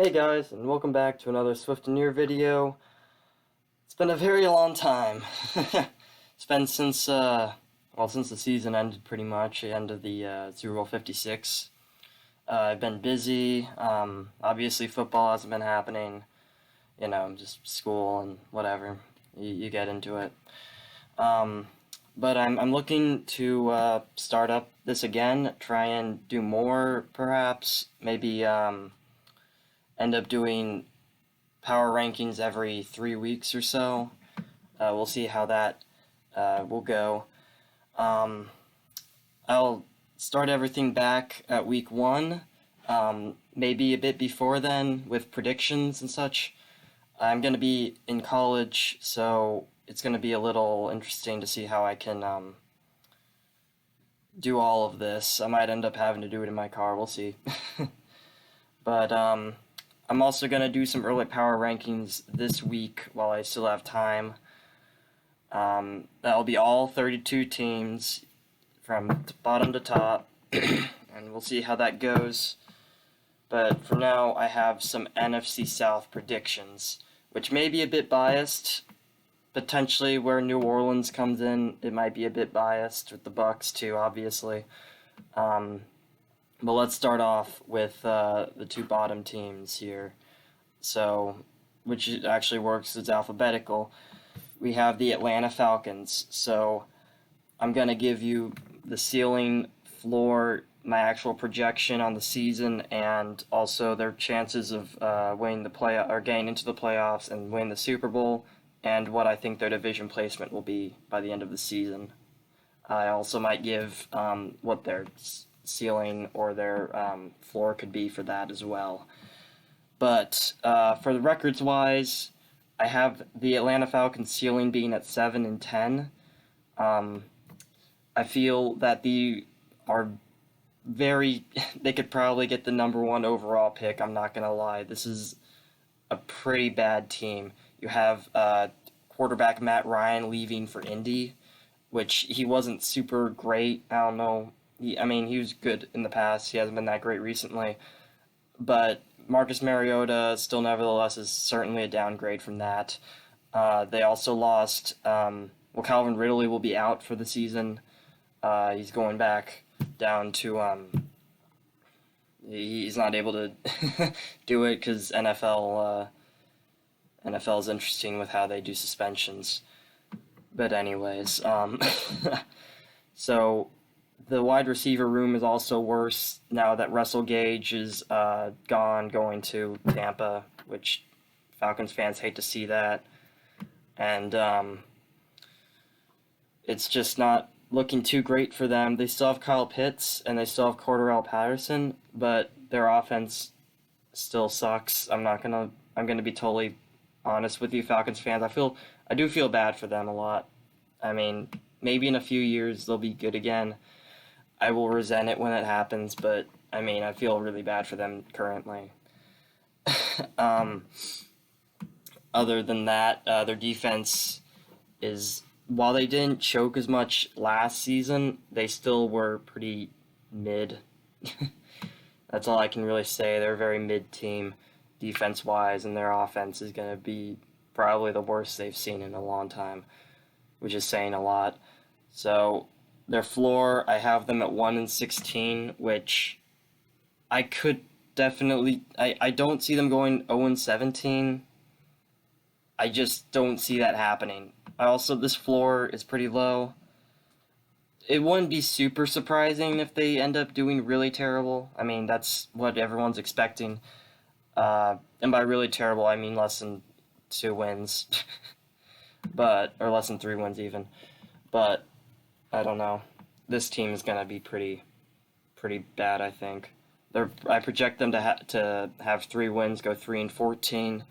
Hey guys, and welcome back to another Swift and Near video. It's been a very long time. It's been since the season ended pretty much, the end of the Super Bowl 56. I've been busy. Obviously football hasn't been happening. Just school and whatever. You get into it. But I'm looking to start up this again, try and do more, perhaps. Maybe end up doing power rankings every 3 weeks or so. We'll see how that will go. I'll start everything back at week 1, maybe a bit before then with predictions and such. I'm going to be in college, so it's going to be a little interesting to see how I can do all of this. I might end up having to do it in my car, we'll see. But I'm also going to do some early power rankings this week while I still have time. That'll be all 32 teams from bottom to top, and we'll see how that goes. But for now, I have some NFC South predictions, which may be a bit biased. Potentially where New Orleans comes in, it might be a bit biased, with the Bucs too, obviously. But let's start off with the two bottom teams here. So, which actually works as alphabetical. We have the Atlanta Falcons. So, I'm going to give you the ceiling, floor, my actual projection on the season, and also their chances of winning the or getting into the playoffs and winning the Super Bowl, and what I think their division placement will be by the end of the season. I also might give what their ceiling or their floor could be for that as well. But for the records wise, I have the Atlanta Falcons ceiling being at 7-10. I feel that they are they could probably get the number 1 overall pick. I'm not gonna lie, this is a pretty bad team. You have quarterback Matt Ryan leaving for Indy, which he wasn't super great. I don't know. He was good in the past. He hasn't been that great recently. But Marcus Mariota still nevertheless is certainly a downgrade from that. They also lost, Calvin Ridley will be out for the season. He's going back down to, he's not able to do it because NFL is interesting with how they do suspensions. But anyways, so the wide receiver room is also worse now that Russell Gage is gone, going to Tampa, which Falcons fans hate to see that. And it's just not looking too great for them. They still have Kyle Pitts and they still have Cordarrelle Patterson, but their offense still sucks. I'm gonna be totally honest with you, Falcons fans. I do feel bad for them a lot. Maybe in a few years they'll be good again. I will resent it when it happens, but I feel really bad for them currently. Other than that, their defense is, while they didn't choke as much last season, they still were pretty mid. That's all I can really say. They're a very mid team defense-wise, and their offense is going to be probably the worst they've seen in a long time, which is saying a lot. So their floor, I have them at 1-16, which I could definitely. I don't see them going 0-17. I just don't see that happening. This floor is pretty low. It wouldn't be super surprising if they end up doing really terrible. That's what everyone's expecting. And by really terrible, I mean less than 2 wins, or less than 3 wins even. But I don't know. This team is gonna be pretty bad, I think. I project them to have 3 wins, go 3-14,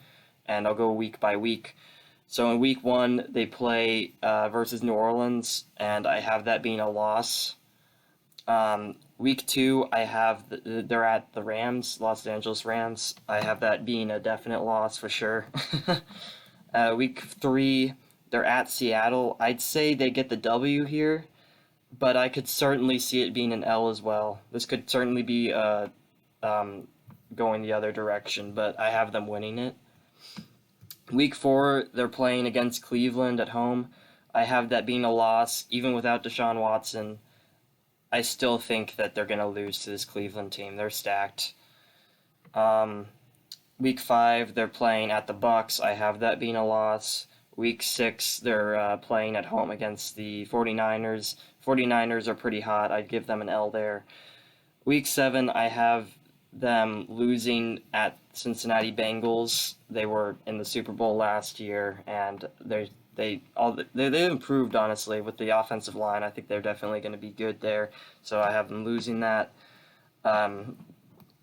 and I'll go week by week. So in week 1, they play versus New Orleans, and I have that being a loss. Week 2, I have they're at the Rams, Los Angeles Rams. I have that being a definite loss for sure. Week 3, they're at Seattle. I'd say they get the W here, but I could certainly see it being an L as well. This could certainly be a going the other direction, but I have them winning it. Week 4, they're playing against Cleveland at home. I have that being a loss, even without Deshaun Watson. I still think that they're going to lose to this Cleveland team. They're stacked. Week 5, they're playing at the Bucs. I have that being a loss. Week 6, they're playing at home against the 49ers. 49ers are pretty hot. I'd give them an L there. Week 7, I have them losing at Cincinnati Bengals. They were in the Super Bowl last year, and they improved, honestly, with the offensive line. I think they're definitely going to be good there. So I have them losing that.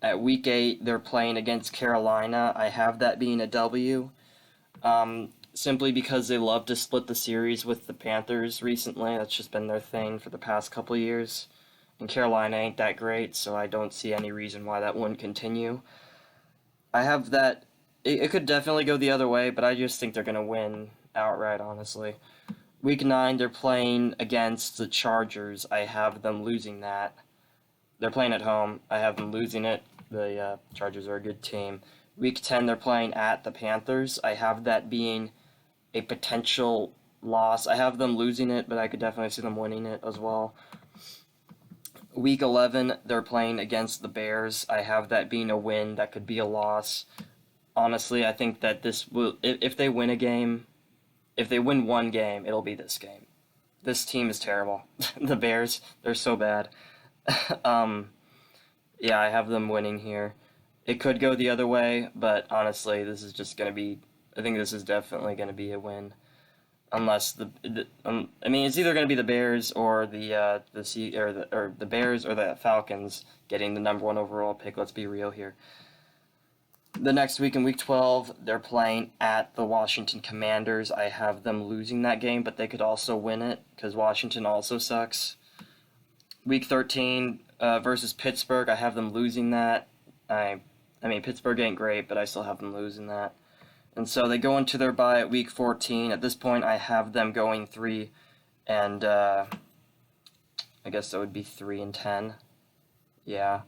At week 8, they're playing against Carolina. I have that being a W. Simply because they love to split the series with the Panthers recently. That's just been their thing for the past couple years. And Carolina ain't that great, so I don't see any reason why that wouldn't continue. I have that. It could definitely go the other way, but I just think they're going to win outright, honestly. Week 9, they're playing against the Chargers. I have them losing that. They're playing at home. I have them losing it. The Chargers are a good team. Week 10, they're playing at the Panthers. I have that being a potential loss. I have them losing it, but I could definitely see them winning it as well. Week 11, they're playing against the Bears. I have that being a win. That could be a loss. Honestly, I think that this will, if they win a game, if they win one game, it'll be this game. This team is terrible. The Bears, they're so bad. Yeah, I have them winning here. It could go the other way, but honestly, this is just going to be, I think this is definitely going to be a win. Unless I mean, it's either going to be the Bears or the Bears or the Falcons getting the number 1 overall pick. Let's be real here. The next week in Week 12, they're playing at the Washington Commanders. I have them losing that game, but they could also win it because Washington also sucks. Week 13 versus Pittsburgh, I have them losing that. I mean, Pittsburgh ain't great, but I still have them losing that. And so they go into their bye at Week 14. At this point, I have them going 3 and I guess that would be 3-10. Yeah.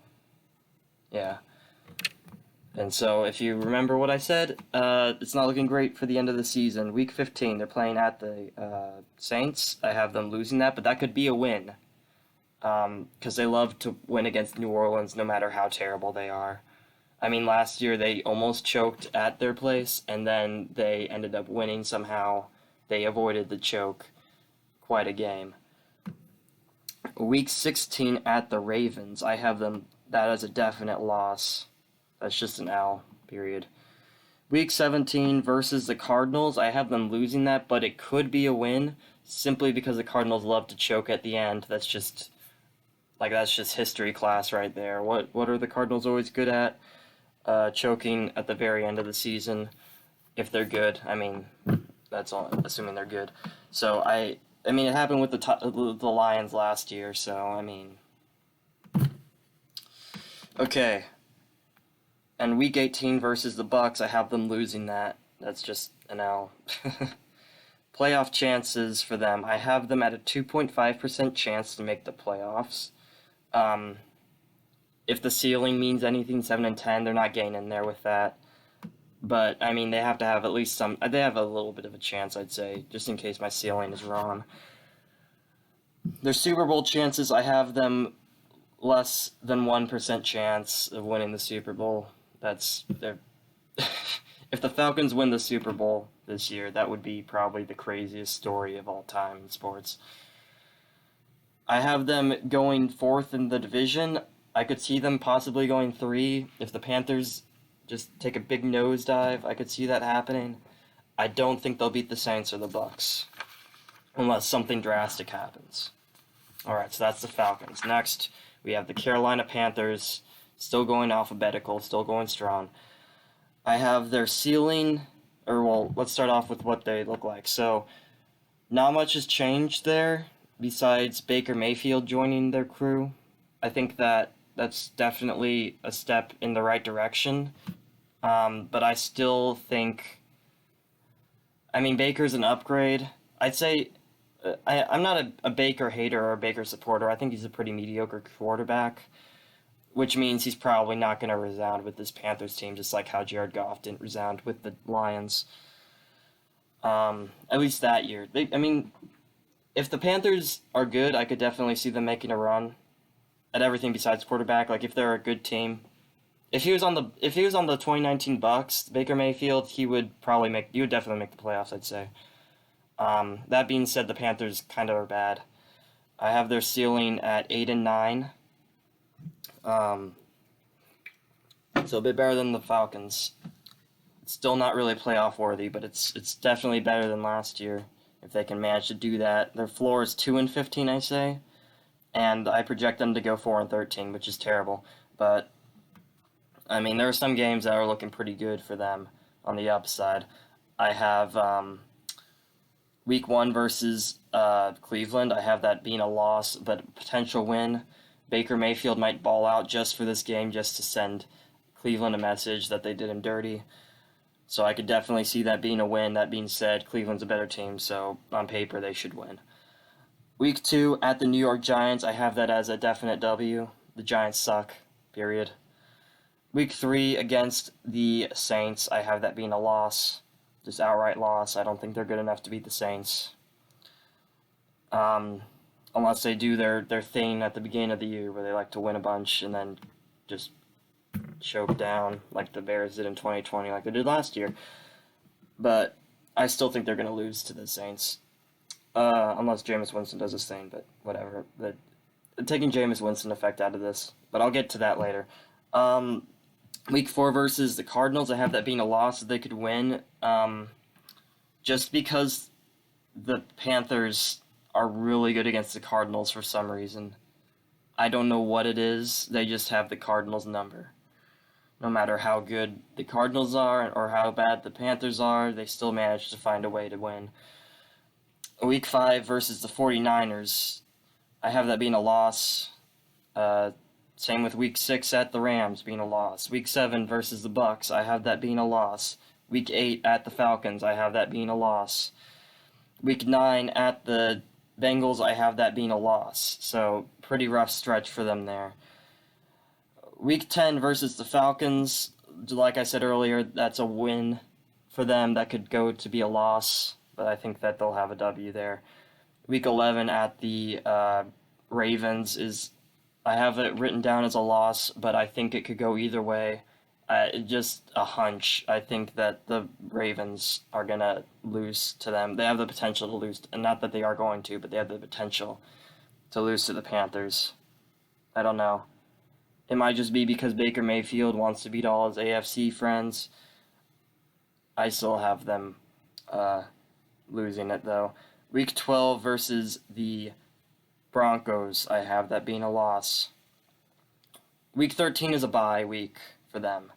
And so if you remember what I said, it's not looking great for the end of the season. Week 15, they're playing at the Saints. I have them losing that, but that could be a win because they love to win against New Orleans no matter how terrible they are. I mean, last year they almost choked at their place, and then they ended up winning somehow. They avoided the choke. Quite a game. Week 16 at the Ravens. I have them, that as a definite loss. That's just an L, period. Week 17 versus the Cardinals. I have them losing that, but it could be a win, simply because the Cardinals love to choke at the end. That's just history class right there. What are the Cardinals always good at? Choking at the very end of the season, if they're good. I mean, that's all assuming they're good. So I mean, it happened with the Lions last year. So I mean, okay. And Week 18 versus the Bucs, I have them losing that. That's just an L. Playoff chances for them, I have them at a 2.5% chance to make the playoffs. If the ceiling means anything, 7-10, they're not getting in there with that. But, I mean, they have to have at least they have a little bit of a chance, I'd say, just in case my ceiling is wrong. Their Super Bowl chances, I have them less than 1% chance of winning the Super Bowl. If the Falcons win the Super Bowl this year, that would be probably the craziest story of all time in sports. I have them going 4th in the division. I could see them possibly going 3. If the Panthers just take a big nosedive, I could see that happening. I don't think they'll beat the Saints or the Bucs, unless something drastic happens. Alright, so that's the Falcons. Next, we have the Carolina Panthers, still going alphabetical, still going strong. I have their ceiling, let's start off with what they look like. So, not much has changed there, besides Baker Mayfield joining their crew. I think that's definitely a step in the right direction. But I still think, I mean, Baker's an upgrade. I'd say, I'm not a Baker hater or a Baker supporter. I think he's a pretty mediocre quarterback. which means he's probably not going to resound with this Panthers team, just like how Jared Goff didn't resound with the Lions. At least that year. If the Panthers are good, I could definitely see them making a run at everything besides quarterback. Like if they're a good team, if he was on the 2019 Bucs, Baker Mayfield, he would definitely make the playoffs, I'd say. That being said, the Panthers kind of are bad. I have their ceiling at 8-9. So a bit better than the Falcons. It's still not really playoff worthy, but it's definitely better than last year if they can manage to do that. Their floor is 2-15, I say, and I project them to go 4-13, which is terrible. But I mean, there are some games that are looking pretty good for them on the upside. I have Week 1 versus Cleveland. I have that being a loss, but a potential win. Baker Mayfield might ball out just for this game, just to send Cleveland a message that they did him dirty. So I could definitely see that being a win. That being said, Cleveland's a better team, so on paper they should win. Week 2 at the New York Giants. I have that as a definite W. The Giants suck, period. Week 3 against the Saints. I have that being a loss. Just outright loss. I don't think they're good enough to beat the Saints. Unless they do their thing at the beginning of the year where they like to win a bunch and then just choke down like the Bears did in 2020, like they did last year. But I still think they're going to lose to the Saints. Unless Jameis Winston does his thing, but whatever. Taking Jameis Winston effect out of this, but I'll get to that later. Week 4 versus the Cardinals, I have that being a loss that they could win. Just because the Panthers are really good against the Cardinals for some reason. I don't know what it is. They just have the Cardinals number. No matter how good the Cardinals are or how bad the Panthers are, they still manage to find a way to win. Week 5 versus the 49ers, I have that being a loss. Same with Week 6 at the Rams being a loss. Week 7 versus the Bucs, I have that being a loss. Week 8 at the Falcons, I have that being a loss. Week 9 at the Bengals, I have that being a loss. So pretty rough stretch for them there. Week 10 versus the Falcons, like I said earlier, that's a win for them. That could go to be a loss, but I think that they'll have a W there. Week 11 at the Ravens I have it written down as a loss, but I think it could go either way. Just a hunch. I think that the Ravens are going to lose to them. They have the potential to lose, and not that they are going to, but they have the potential to lose to the Panthers. I don't know. It might just be because Baker Mayfield wants to beat all his AFC friends. I still have them losing it, though. Week 12 versus the Broncos, I have that being a loss. Week 13 is a bye week for them.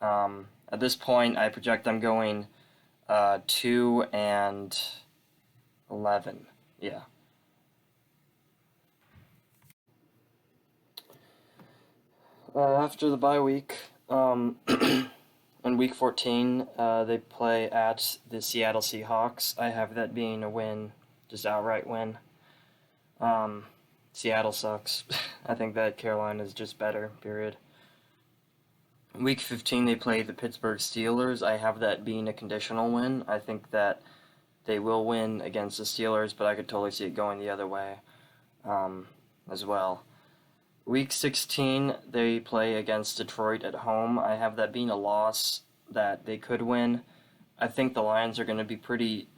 At this point, I project them going 2-11. Yeah. After the bye week, in Week 14, they play at the Seattle Seahawks. I have that being a win, just outright win. Seattle sucks. I think that Carolina is just better, period. Week 15, they play the Pittsburgh Steelers. I have that being a conditional win. I think that they will win against the Steelers, but I could totally see it going the other way as well. Week 16, they play against Detroit at home. I have that being a loss that they could win. I think the Lions are going to be pretty...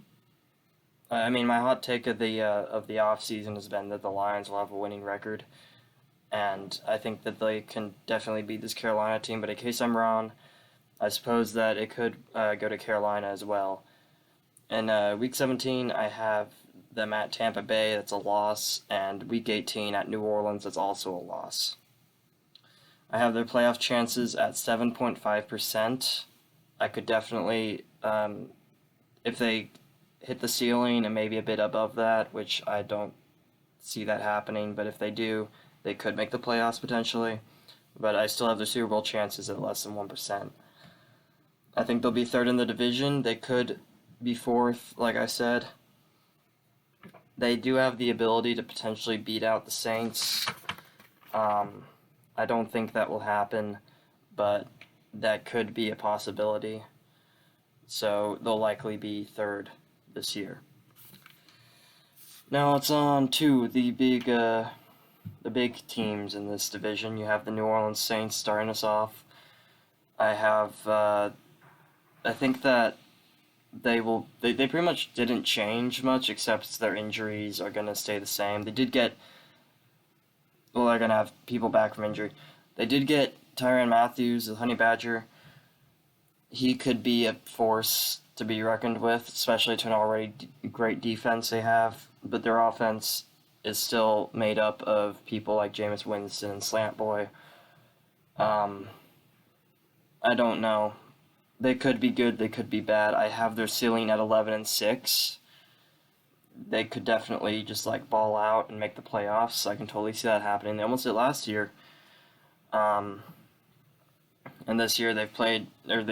I mean, my hot take of the offseason has been that the Lions will have a winning record. And I think that they can definitely beat this Carolina team. But in case I'm wrong, I suppose that it could go to Carolina as well. And Week 17, I have them at Tampa Bay. That's a loss. And Week 18 at New Orleans, that's also a loss. I have their playoff chances at 7.5%. I could definitely, if they hit the ceiling and maybe a bit above that, which I don't see that happening, but if they do, they could make the playoffs potentially. But I still have the Super Bowl chances at less than 1%. I think they'll be third in the division. They could be fourth, like I said. They do have the ability to potentially beat out the Saints. I don't think that will happen, but that could be a possibility. So they'll likely be third this year. Now it's on to the big teams in this division. You have the New Orleans Saints starting us off. I think that they pretty much didn't change much, except their injuries are going to stay the same. They're going to have people back from injury. They did get Tyrann Mathieu, the Honey Badger. He could be a force to be reckoned with, especially to an already great defense they have. But their offense is still made up of people like Jameis Winston and Slant Boy. I don't know. They could be good, they could be bad. I have their ceiling at 11-6. They could definitely just like ball out and make the playoffs. I can totally see that happening. They almost did last year. And this year they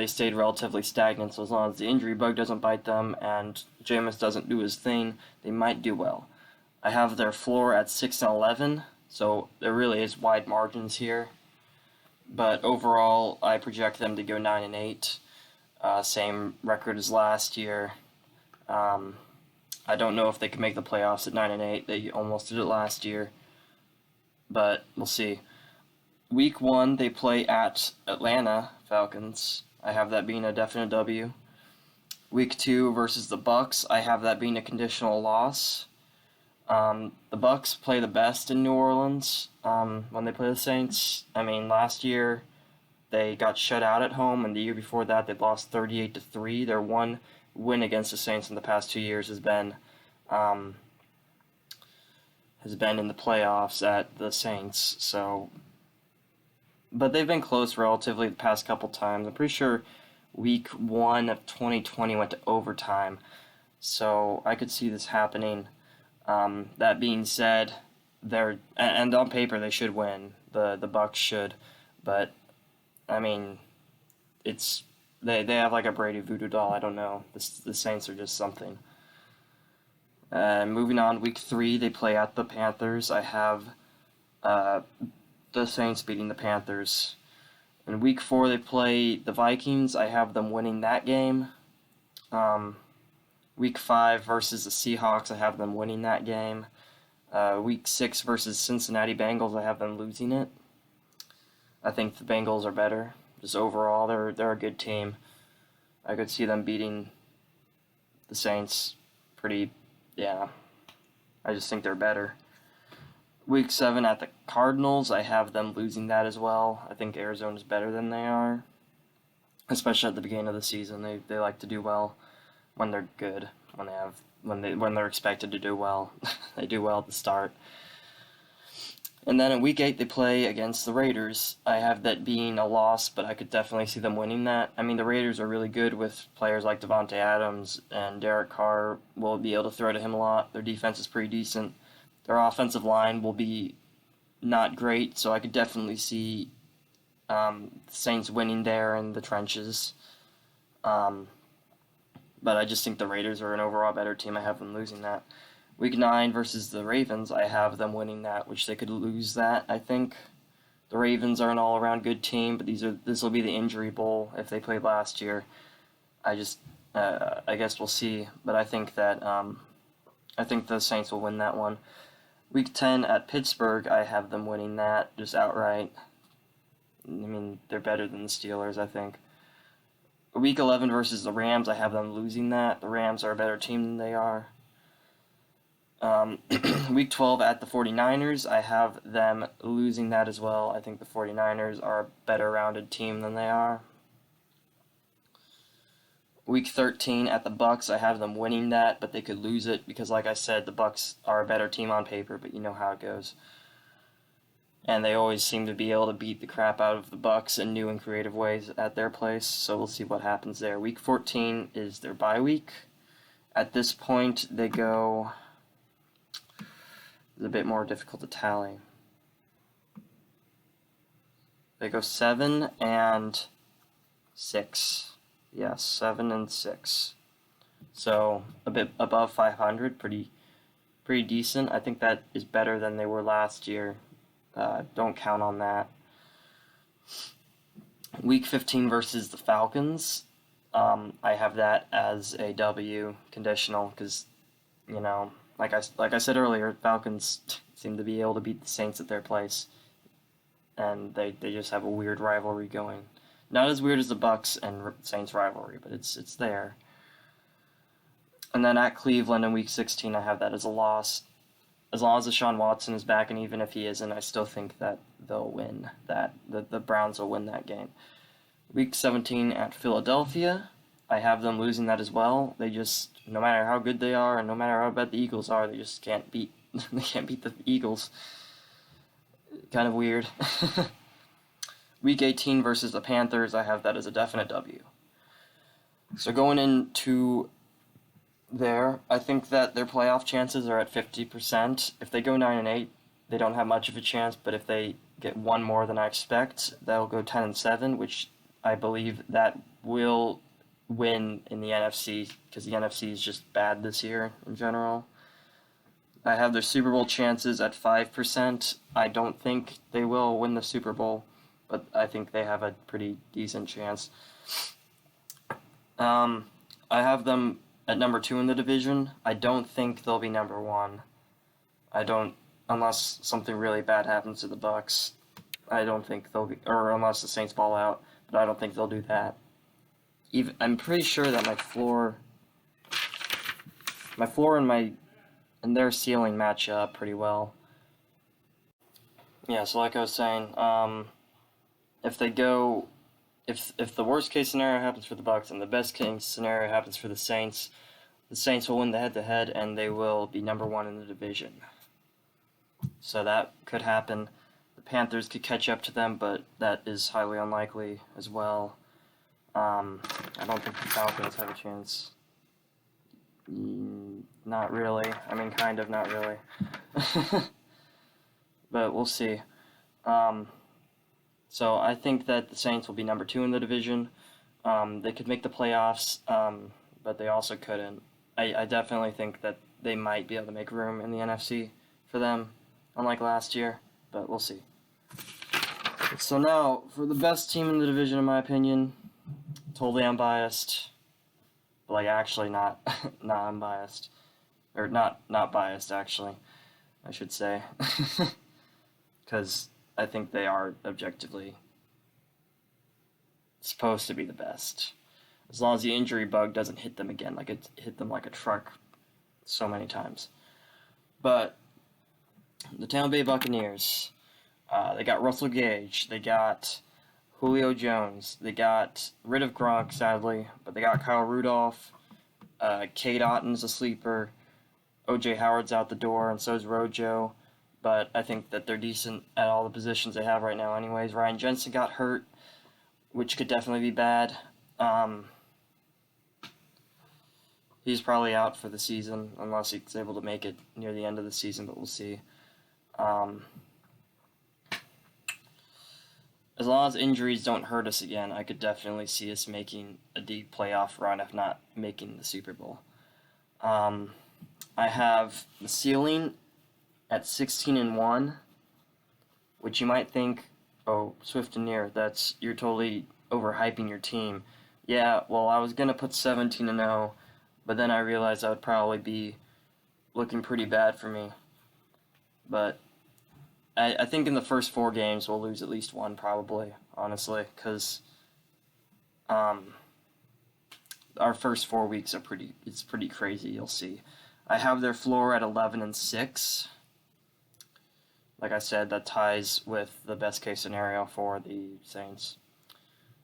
stayed relatively stagnant. So as long as the injury bug doesn't bite them and Jameis doesn't do his thing, they might do well. I have their floor at 6-11, so there really is wide margins here. But overall, I project them to go 9-8. Same record as last year. I don't know if they can make the playoffs at 9-8. They almost did it last year, but we'll see. Week 1, they play at Atlanta Falcons. I have that being a definite W. Week 2 versus the Bucs. I have that being a conditional loss. The Bucs play the best in New Orleans when they play the Saints. I mean, last year they got shut out at home, and the year before that they lost 38-3. Their one win against the Saints in the past 2 years has been in the playoffs at the Saints. So, but they've been close relatively the past couple times. I'm pretty sure Week 1 of 2020 went to overtime, so I could see this happening. That being said, and on paper they should win. The Bucs should, but I mean, they have like a Brady voodoo doll. I don't know. The Saints are just something. Moving on, Week 3 they play at the Panthers. I have the Saints beating the Panthers. In Week 4 they play the Vikings. I have them winning that game. Week 5 versus the Seahawks, I have them winning that game. Week 6 versus Cincinnati Bengals, I have them losing it. I think the Bengals are better. Just overall, they're a good team. I could see them beating the Saints I just think they're better. Week 7 at the Cardinals, I have them losing that as well. I think Arizona's better than they are, especially at the beginning of the season. They like to do well when they're good, when they're expected to do well. They do well at the start. And then in Week 8 they play against the Raiders. I have that being a loss, but I could definitely see them winning that. I mean, the Raiders are really good with players like Devontae Adams, and Derek Carr will be able to throw to him a lot. Their defense is pretty decent. Their offensive line will be not great, so I could definitely see the Saints winning there in the trenches. But I just think the Raiders are an overall better team. I have them losing that. Week 9 versus the Ravens, I have them winning that, which they could lose that, I think. The Ravens are an all-around good team, but this will be the injury bowl if they played last year. I guess we'll see, but I think that I think the Saints will win that one. Week 10 at Pittsburgh, I have them winning that just outright. I mean, they're better than the Steelers, I think. Week 11 versus the Rams, I have them losing that. The Rams are a better team than they are. Week 12 at the 49ers, I have them losing that as well. I think the 49ers are a better rounded team than they are. Week 13 at the Bucs, I have them winning that, but they could lose it because, like I said, the Bucs are a better team on paper, but you know how it goes. And they always seem to be able to beat the crap out of the Bucs in new and creative ways at their place, so we'll see what happens there. Week 14 is their bye week. At this point, they go... It's a bit more difficult to tally. They go 7-6. Yes, 7-6. So a bit above 500, pretty decent. I think that is better than they were last year. Don't count on that. Week 15 versus the Falcons. I have that as a W conditional because, like I said earlier, Falcons seem to be able to beat the Saints at their place, and they just have a weird rivalry going. Not as weird as the Bucs and Saints rivalry, but it's there. And then at Cleveland in Week 16, I have that as a loss. As long as Deshaun Watson is back, and even if he isn't, I still think that they'll win that. The Browns will win that game. Week 17 at Philadelphia, I have them losing that as well. They just, no matter how good they are and no matter how bad the Eagles are, they just can't beat the Eagles. Kind of weird. Week 18 versus the Panthers, I have that as a definite W. So going into there, I think that their playoff chances are at 50%. If they go 9-8, they don't have much of a chance, but if they get one more than I expect, they'll go 10-7, which I believe that will win in the NFC, because the NFC is just bad this year in general. I have their Super Bowl chances at 5%. I don't think they will win the Super Bowl, but I think they have a pretty decent chance. I have them at number 2 in the division. I don't think they'll be number 1. Unless something really bad happens to the Bucs. I don't think they'll be, or unless the Saints ball out, but I don't think they'll do that. I'm pretty sure that my floor and their ceiling match up pretty well. Yeah, so like I was saying, if the worst case scenario happens for the Bucs and the best case scenario happens for the Saints will win the head-to-head and they will be number 1 in the division. So that could happen. The Panthers could catch up to them, but that is highly unlikely as well. I don't think the Falcons have a chance. Not really. I mean, kind of, not really. But we'll see. So I think that the Saints will be number 2 in the division. They could make the playoffs, but they also couldn't. I definitely think that they might be able to make room in the NFC for them, unlike last year, but we'll see. So now, for the best team in the division, in my opinion, totally unbiased, but like actually not unbiased, or not biased actually, I should say, because I think they are objectively supposed to be the best. As long as the injury bug doesn't hit them again, like it hit them like a truck so many times. But the Tampa Bay Buccaneers, they got Russell Gage, they got Julio Jones, they got rid of Gronk, sadly, but they got Kyle Rudolph, Cade Otton's a sleeper, O.J. Howard's out the door, and so is Rojo. But I think that they're decent at all the positions they have right now anyways. Ryan Jensen got hurt, which could definitely be bad. He's probably out for the season, unless he's able to make it near the end of the season, but we'll see. As long as injuries don't hurt us again, I could definitely see us making a deep playoff run, if not making the Super Bowl. I have the ceiling at 16-1, which you might think, oh, Swift and Near, you're totally overhyping your team. Yeah, well, I was gonna put 17-0, but then I realized that would probably be looking pretty bad for me. But I think in the first 4 games we'll lose at least one, probably, honestly, because our first 4 weeks are pretty crazy. You'll see. I have their floor at 11-6. Like I said, that ties with the best case scenario for the Saints.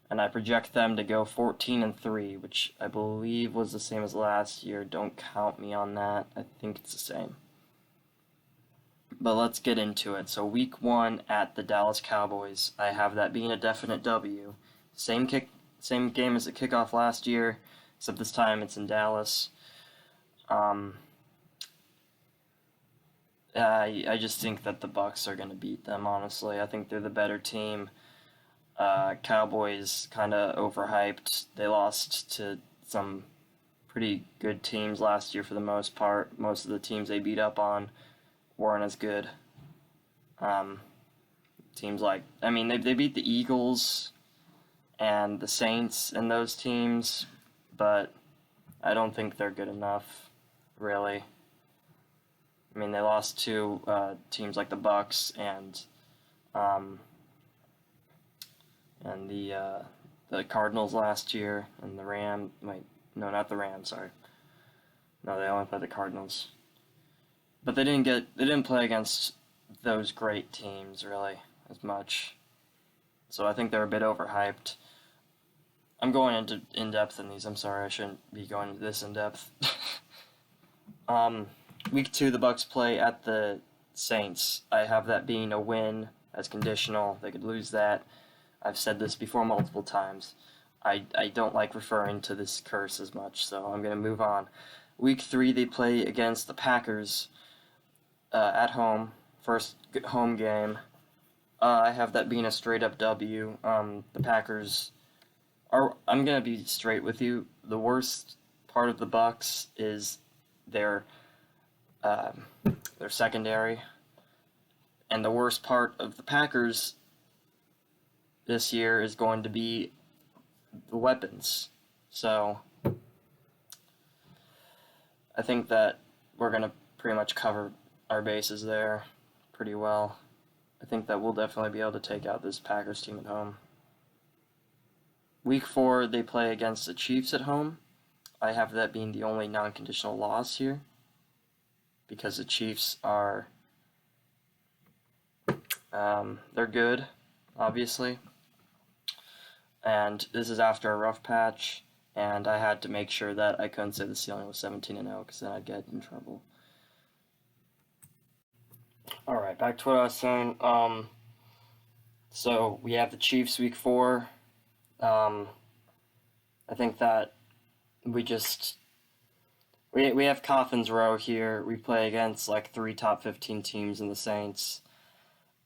And I project them to go 14-3, which I believe was the same as last year. Don't count me on that. I think it's the same. But let's get into it. So week 1 at the Dallas Cowboys, I have that being a definite W. Same game as the kickoff last year, except this time it's in Dallas. I just think that the Bucs are going to beat them, honestly. I think they're the better team. Cowboys kind of overhyped. They lost to some pretty good teams last year for the most part. Most of the teams they beat up on weren't as good. teams like, I mean, they beat the Eagles and the Saints and those teams, but I don't think they're good enough, really. I mean, they lost to teams like the Bucs and the Cardinals last year, and the Rams. No, not the Rams. Sorry, no, they only played the Cardinals. But they didn't play against those great teams really as much. So I think they're a bit overhyped. I'm going into in depth in these. I'm sorry, I shouldn't be going into this in depth. Week 2, the Bucs play at the Saints. I have that being a win as conditional. They could lose that. I've said this before multiple times. I don't like referring to this curse as much, so I'm going to move on. Week 3, they play against the Packers at home. First home game. I have that being a straight-up W. The Packers are... I'm going to be straight with you. The worst part of the Bucs is their secondary. And the worst part of the Packers this year is going to be the weapons. So I think that we're going to pretty much cover our bases there pretty well. I think that we'll definitely be able to take out this Packers team at home. Week 4, they play against the Chiefs at home. I have that being the only non-conditional loss here, because the Chiefs are, they're good, obviously. And this is after a rough patch, and I had to make sure that I couldn't say the ceiling was 17-0, because then I'd get in trouble. Alright, back to what I was saying. So we have the Chiefs week 4. I think that we have Coffin's Row here. We play against like 3 top 15 teams in the Saints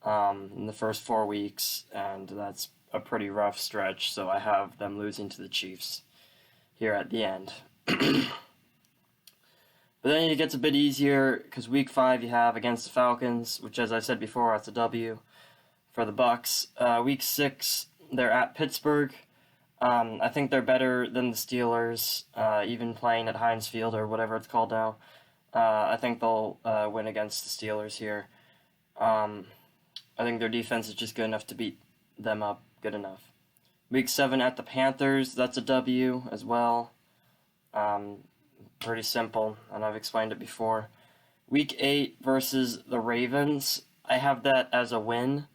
in the first 4 weeks, and that's a pretty rough stretch, so I have them losing to the Chiefs here at the end. But then it gets a bit easier, because week 5 you have against the Falcons, which, as I said before, that's a W for the Bucs. Week 6, they're at Pittsburgh. I think they're better than the Steelers, even playing at Heinz Field or whatever it's called now. I think they'll win against the Steelers here. I think their defense is just good enough to beat them up good enough. Week 7 at the Panthers, that's a W as well. Pretty simple, and I've explained it before. Week 8 versus the Ravens, I have that as a win.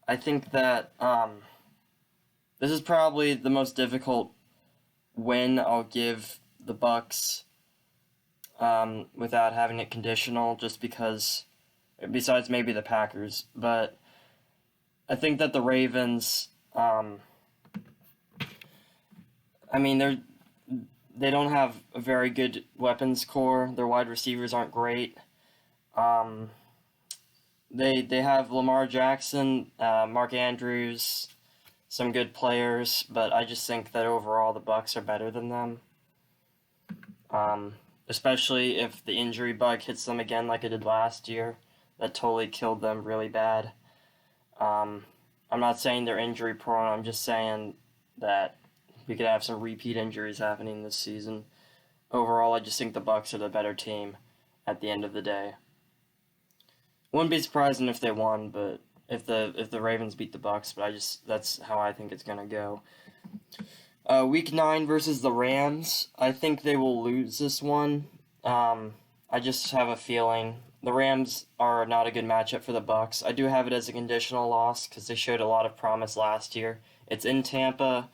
I think that this is probably the most difficult win I'll give the Bucs without having it conditional, just because, besides maybe the Packers, but I think that the Ravens, I mean, they don't have a very good weapons core. Their wide receivers aren't great. They have Lamar Jackson, Mark Andrews, some good players, but I just think that overall the Bucs are better than them. Especially if the injury bug hits them again like it did last year. That totally killed them really bad. I'm not saying they're injury prone, I'm just saying that we could have some repeat injuries happening this season. Overall, I just think the Bucs are the better team at the end of the day. Wouldn't be surprising if they won, but if the Ravens beat the Bucs, but that's how I think it's gonna go. Week 9 versus the Rams, I think they will lose this one. I just have a feeling the Rams are not a good matchup for the Bucs. I do have it as a conditional loss because they showed a lot of promise last year. It's in Tampa.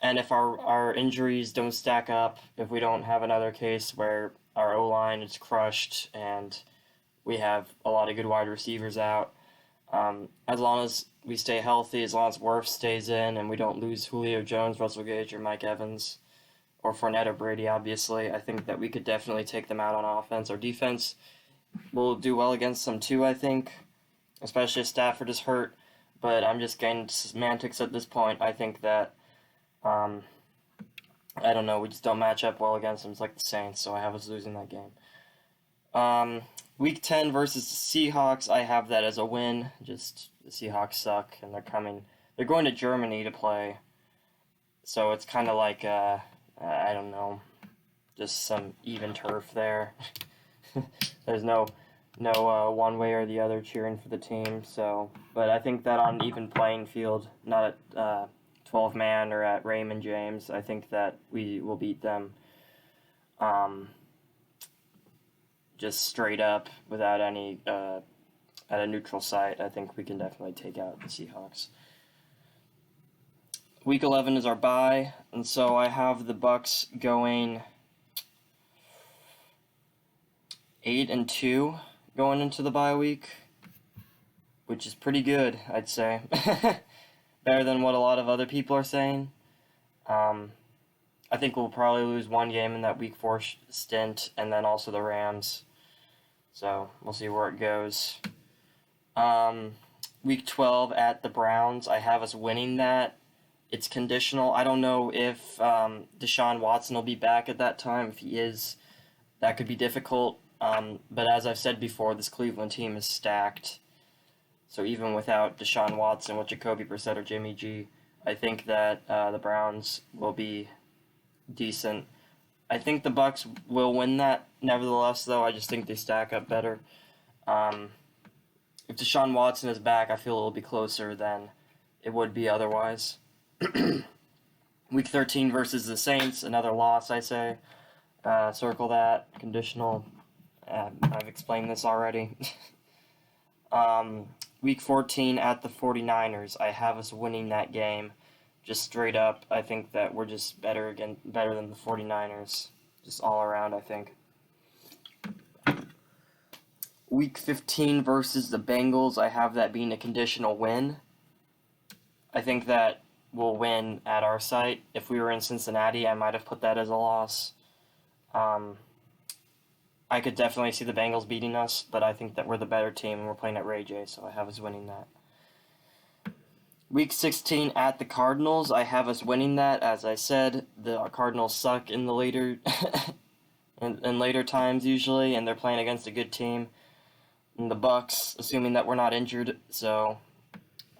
And if our injuries don't stack up, if we don't have another case where our O-line is crushed and we have a lot of good wide receivers out, as long as we stay healthy, as long as Wirfs stays in and we don't lose Julio Jones, Russell Gage, or Mike Evans, or Fournette or Brady, obviously, I think that we could definitely take them out on offense. Our defense will do well against them too, I think, especially if Stafford is hurt. But I'm just getting semantics at this point. I think that I don't know, we just don't match up well against them. It's like the Saints, so I have us losing that game. Week 10 versus the Seahawks, I have that as a win. Just the Seahawks suck, and they're going to Germany to play. So it's kind of like, I don't know, just some even turf there. There's no one way or the other cheering for the team. So, but I think that on even playing field, not at 12-man or at Raymond James, I think that we will beat them. Just straight up without any at a neutral site, I think we can definitely take out the Seahawks. Week 11 is our bye, and so I have the Bucs going 8-2 going into the bye week, which is pretty good, I'd say. Better than what a lot of other people are saying. I think we'll probably lose one game in that week 4 stint, and then also the Rams. So we'll see where it goes. Week 12 at the Browns, I have us winning that. It's conditional. I don't know if Deshaun Watson will be back at that time. If he is, that could be difficult. But as I've said before, this Cleveland team is stacked. So even without Deshaun Watson with Jacoby Brissett or Jimmy G, I think that the Browns will be decent. I think the Bucs will win that. Nevertheless, though, I just think they stack up better. If Deshaun Watson is back, I feel it'll be closer than it would be otherwise. Week 13 versus the Saints, another loss, I say. Circle that. Conditional. I've explained this already. Week 14 at the 49ers, I have us winning that game. Just straight up, I think that we're just better than the 49ers. Just all around, I think. Week 15 versus the Bengals, I have that being a conditional win. I think that we'll win at our site. If we were in Cincinnati, I might have put that as a loss. I could definitely see the Bengals beating us, but I think that we're the better team, and we're playing at Ray J, so I have us winning that. Week 16 at the Cardinals, I have us winning that. As I said, the Cardinals suck in the later in later times usually, and they're playing against a good team. And the Bucs, assuming that we're not injured, so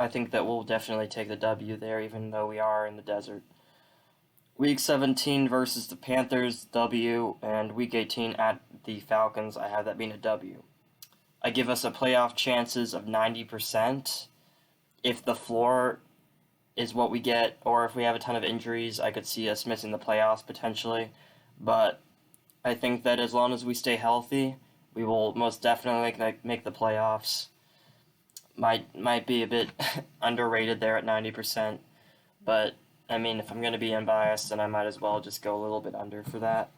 I think that we'll definitely take the W there, even though we are in the desert. Week 17 versus the Panthers, W, and Week 18 at the Falcons, I have that being a W. I give us a playoff chances of 90%. If the floor is what we get, or if we have a ton of injuries, I could see us missing the playoffs potentially. But I think that as long as we stay healthy, we will most definitely make the playoffs. Might be a bit underrated there at 90%, but I mean, if I'm going to be unbiased, then I might as well just go a little bit under for that.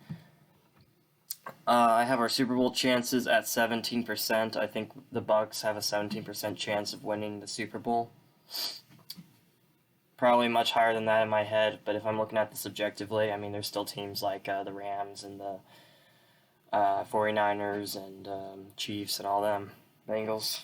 I have our Super Bowl chances at 17%. I think the Bucs have a 17% chance of winning the Super Bowl. Probably much higher than that in my head, but if I'm looking at this objectively, I mean, there's still teams like the Rams and the 49ers and Chiefs and all them. Bengals.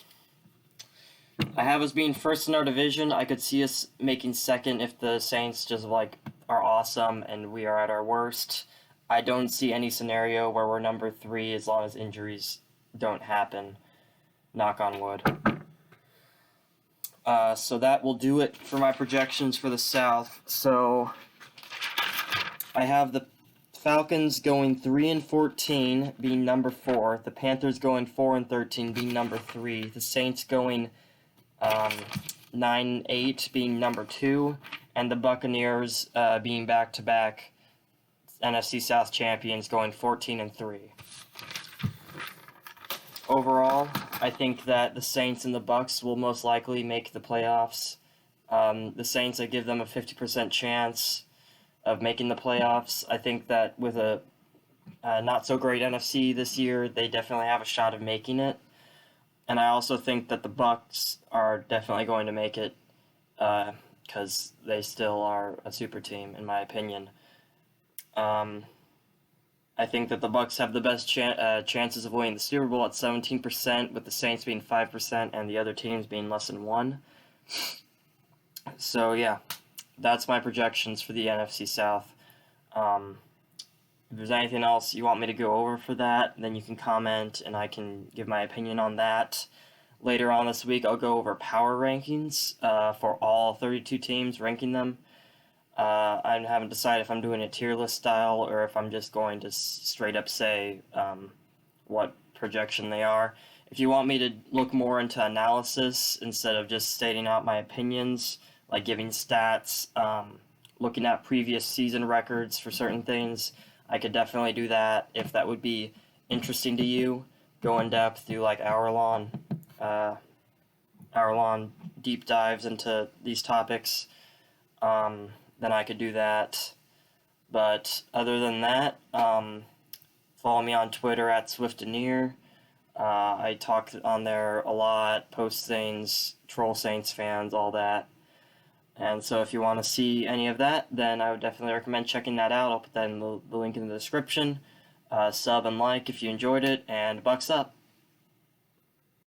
I have us being first in our division. I could see us making second if the Saints just are awesome and we are at our worst. I don't see any scenario where we're number 3 as long as injuries don't happen. Knock on wood. So that will do it for my projections for the South. So I have the Falcons going 3-14, being number 4. The Panthers going 4-13, being number 3. The Saints going 9-8, being number 2, and the Buccaneers being back-to-back NFC South champions, going 14-3. Overall, I think that the Saints and the Bucs will most likely make the playoffs. The Saints, I give them a 50% chance of making the playoffs. I think that with a not-so-great NFC this year, they definitely have a shot of making it. And I also think that the Bucs are definitely going to make it because they still are a super team, in my opinion. I think that the Bucs have the best chances of winning the Super Bowl at 17%, with the Saints being 5% and the other teams being less than 1%. So yeah, that's my projections for the NFC South. If there's anything else you want me to go over for that, then you can comment and I can give my opinion on that. later on this week, I'll go over power rankings for all 32 teams, ranking them. I haven't decided if I'm doing a tier list style or if I'm just going to straight up say what projection they are. If you want me to look more into analysis instead of just stating out my opinions, like giving stats, looking at previous season records for certain things, I could definitely do that if that would be interesting to you. Go in depth, do like hour long deep dives into these topics. Then I could do that. But other than that, follow me on Twitter at SwiftAneer. I talk on there a lot, post things, troll Saints fans, all that. And so if you want to see any of that, then I would definitely recommend checking that out. I'll put that in the link in the description. Sub and like if you enjoyed it, and Bucs up.